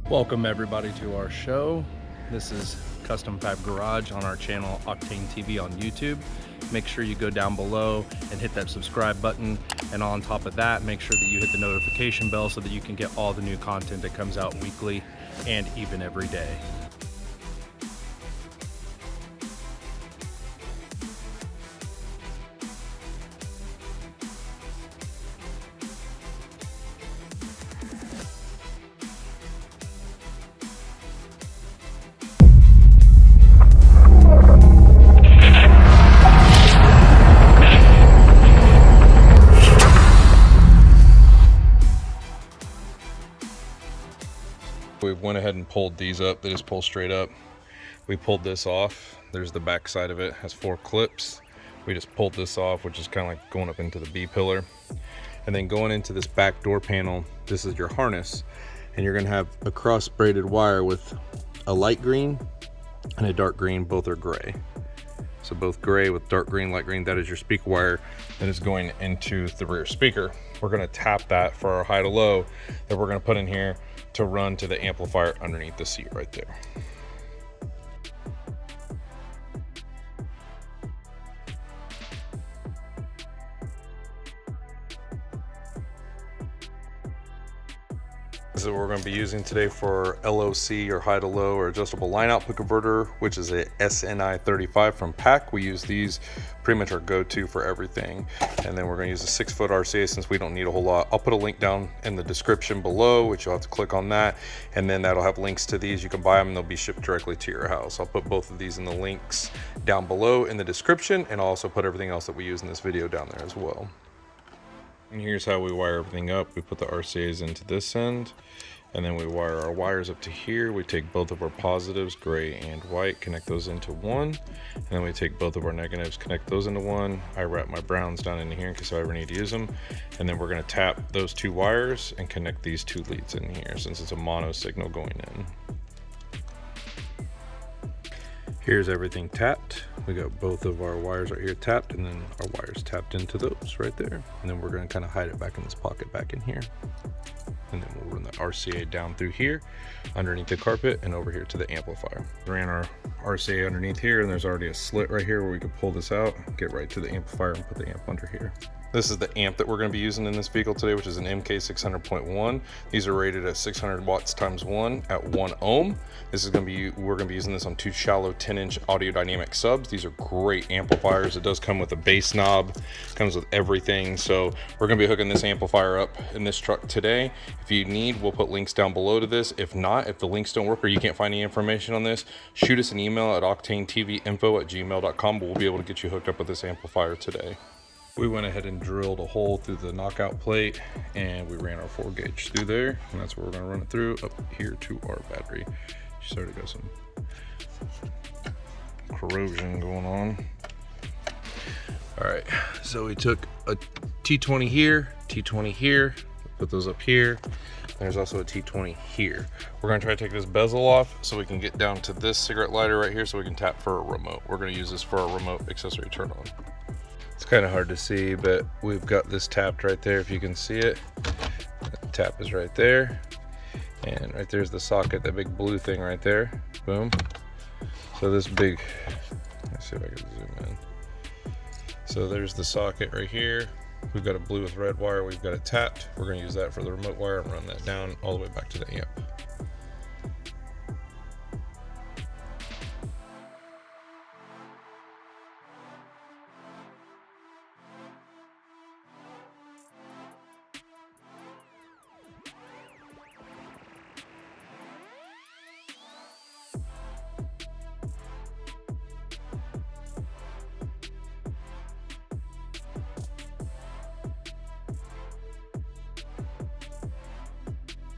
Welcome everybody to our show. This is Custom Fab Garage on our channel Octane TV on YouTube. Make sure you go down below and hit that subscribe button, and on top of that, make sure that you hit the notification bell so that you can get all the new content that comes out weekly and even every day. We went ahead and pulled these up. They just pull straight up. We pulled this off. There's the back side of it. It has 4 clips. We just pulled this off, which is kind of like going up into the B pillar. And then going into this back door panel, this is your harness. And you're gonna have a cross braided wire with a light green and a dark green. Both are gray. So both gray with dark green, light green, that is your speaker wire that is going into the rear speaker. We're gonna tap that for our high to low that we're gonna put in here to run to the amplifier underneath the seat right there. This is what we're going to be using today for LOC, or high to low, or adjustable line output converter, which is a SNI 35 from PAC. We use these pretty much our go-to for everything. And then we're going to use a 6-foot RCA since we don't need a whole lot. I'll put a link down in the description below, which you'll have to click on that, and then that'll have links to these. You can buy them and they'll be shipped directly to your house. I'll put both of these in the links down below in the description, and I'll also put everything else that we use in this video down there as well. And here's how we wire everything up. We put the RCAs into this end, and then we wire our wires up to here. We take both of our positives, gray and white, connect those into one, and then we take both of our negatives, connect those into one. I wrap my browns down into here in case I ever need to use them, and then we're going to tap those 2 wires and connect these 2 leads in here since it's a mono signal going in. Here's everything tapped. We got both of our wires right here tapped, and then our wires tapped into those right there. And then we're gonna kind of hide it back in this pocket back in here. And then we'll run the RCA down through here, underneath the carpet, and over here to the amplifier. We ran our RCA underneath here, and there's already a slit right here where we can pull this out, get right to the amplifier, and put the amp under here. This is the amp that we're going to be using in this vehicle today, which is an MK600.1. These are rated at 600 watts times 1 at 1 ohm. This is going to be, we're going to be using this on 2 shallow 10-inch audio dynamic subs. These are great amplifiers. It does come with a bass knob, comes with everything. So we're going to be hooking this amplifier up in this truck today. If you need, we'll put links down below to this. If not, if the links don't work or you can't find any information on this, shoot us an email at OCTANETVINFO@gmail.com. We'll be able to get you hooked up with this amplifier today. We went ahead and drilled a hole through the knockout plate, and we ran our 4 gauge through there, and that's where we're gonna run it through up here to our battery. She started to got some corrosion going on. All right, so we took a T20 here, T20 here, put those up here. There's also a T20 here. We're gonna try to take this bezel off so we can get down to this cigarette lighter right here so we can tap for a remote. We're gonna use this for a remote accessory turn on. It's kind of hard to see, but we've got this tapped right there if you can see it. The tap is right there, and right there's the socket, that big blue thing right there. Boom. So this big, let's see if I can zoom in. So there's the socket right here. We've got a blue with red wire, we've got it tapped. We're going to use that for the remote wire and run that down all the way back to the amp.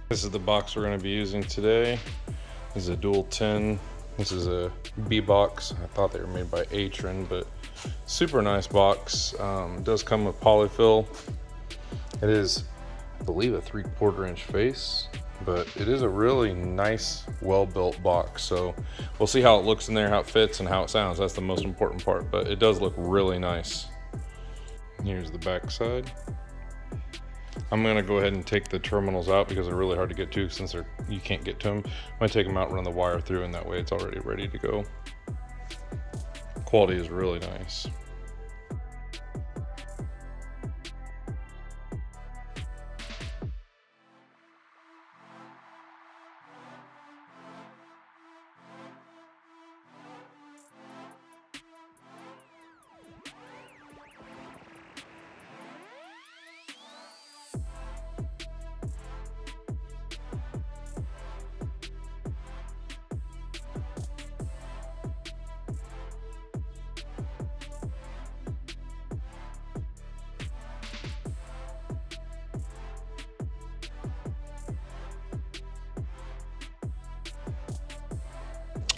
This is the box we're going to be using today. This is a dual 10. This is a B box. I thought they were made by Atron, but super nice box. It does come with polyfill. It is, I believe, a 3/4 inch face, but it is a really nice, well-built box. So we'll see how it looks in there, how it fits, and how it sounds. That's the most important part, but it does look really nice. Here's the back side. I'm gonna go ahead and take the terminals out because they're really hard to get to since you can't get to them. I'm gonna take them out, run the wire through, and that way it's already ready to go. Quality is really nice.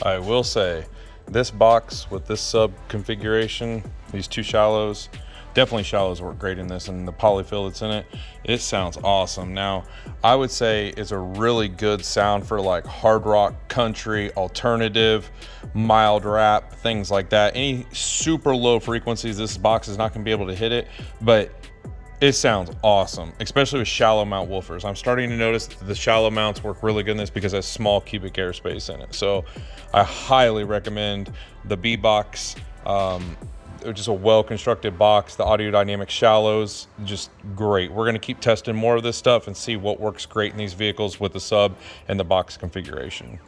I will say, this box with this sub configuration, these two shallows, definitely shallows work great in this, and the polyfill that's in it, it sounds awesome. Now, I would say it's a really good sound for like hard rock, country, alternative, mild rap, things like that. Any super low frequencies, this box is not gonna be able to hit it, but it sounds awesome, especially with shallow mount woofers. I'm starting to notice that the shallow mounts work really good in this because it has small cubic airspace in it. So I highly recommend the B box. Just a well-constructed box. The audio dynamic shallows, just great. We're gonna keep testing more of this stuff and see what works great in these vehicles with the sub and the box configuration.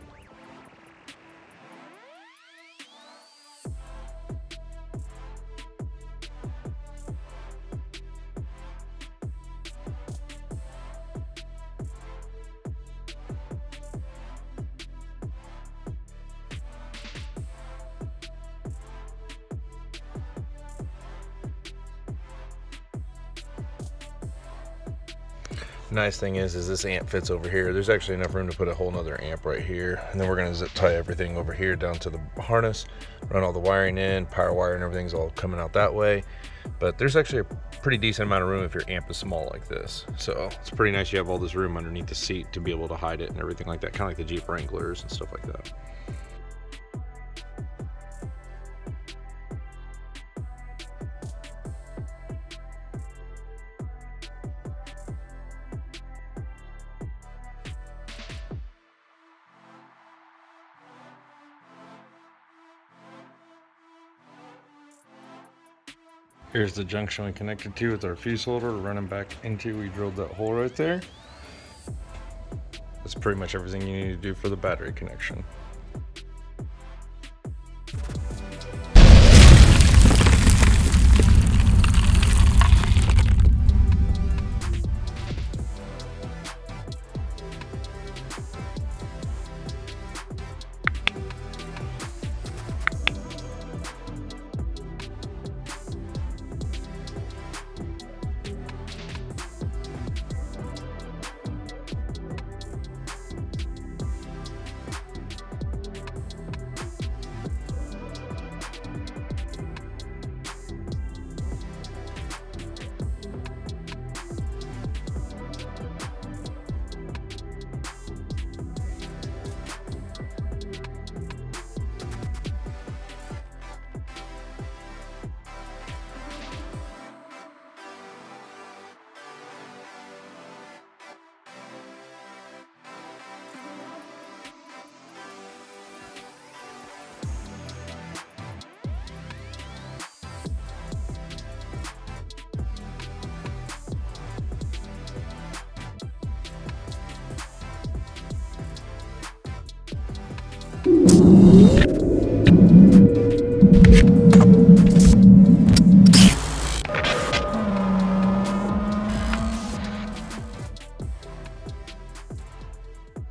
Nice thing is this amp fits over here. There's actually enough room to put a whole nother amp right here. And then we're gonna zip tie everything over here down to the harness, run all the wiring in, power wire and everything's all coming out that way. But there's actually a pretty decent amount of room if your amp is small like this. So it's pretty nice you have all this room underneath the seat to be able to hide it and everything like that, kind of like the Jeep Wranglers and stuff like that. Here's the junction we connected to with our fuse holder, running back into, we drilled that hole right there. That's pretty much everything you need to do for the battery connection.